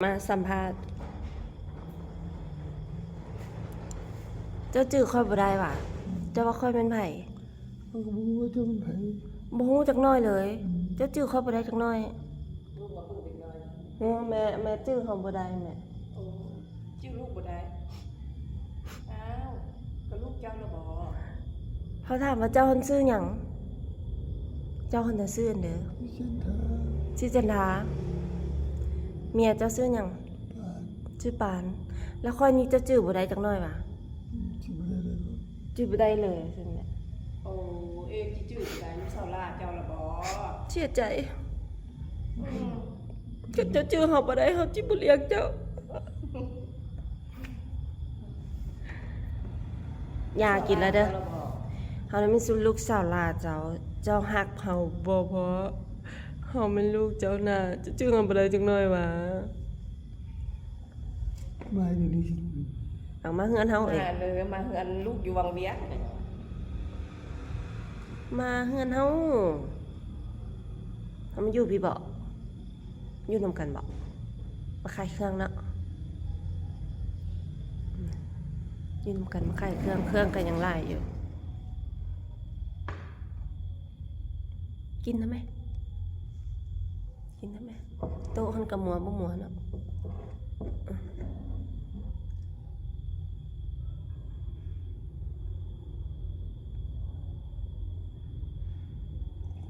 มาสัมภาษณ์เจ้าจื้อค่อยบ่ได้ว่ะเจ้าว่าค่อยเป็นไผเขาก็บอกว่าเจ้าเป็นไผบ่ฮู้จักหน้อยเลย เจ้าจื้อค่อยบ่ได้จักหน้อยแม่จื้อเขาบ่ได้แม่ชื่อลูกบ่ได้อ้าวก็ลูกเจ้าละบ่ เขาถามว่าเจ้าคนชื่อหยังเจ้าคนน่ะชื่ออันเด้อ ที่เส้นทาง ชื่อจันทาเมียเจ้าชื่อหยัง ผ่าน ชื่อปาน แล้วค่อยนี้เจ้าจื้อบ่ได้จักหน้อยว่ะ ที่ไม่ได้เลย จื้อบ่ได้เลยซั่นแหละ โอ้ที่ชื่อได้ลูกสาวลาเจ้าละบ่ เสียใจก็เจ้าจื้อเฮาบ่ได้เฮาจิบ่เลี้ยงเจ้าอย่ากินแล้วเด้อ เฮานั้นเป็นสุลูกสาวลาเจ้าฮักเฮาบ่เพราะเฮาเป็นลูกเจ้าน่ะจะจื้อกันบ่ได้จักหน่อยวะ มาเดี๋ยวนี้ เอามาเฮือนเฮาเอง มาเลยมาเฮือนลูกอยู่วังเวียง มาเฮือนเฮามาอยู่พี่บ่อยู่นำกันบ่มาขายเครื่องเนาะอยู่นำกันมาขายเครื่องก็ยังหลายอยู่ กินได้ไหมโต๊ะหันกับมัวบ่มัวเนาะ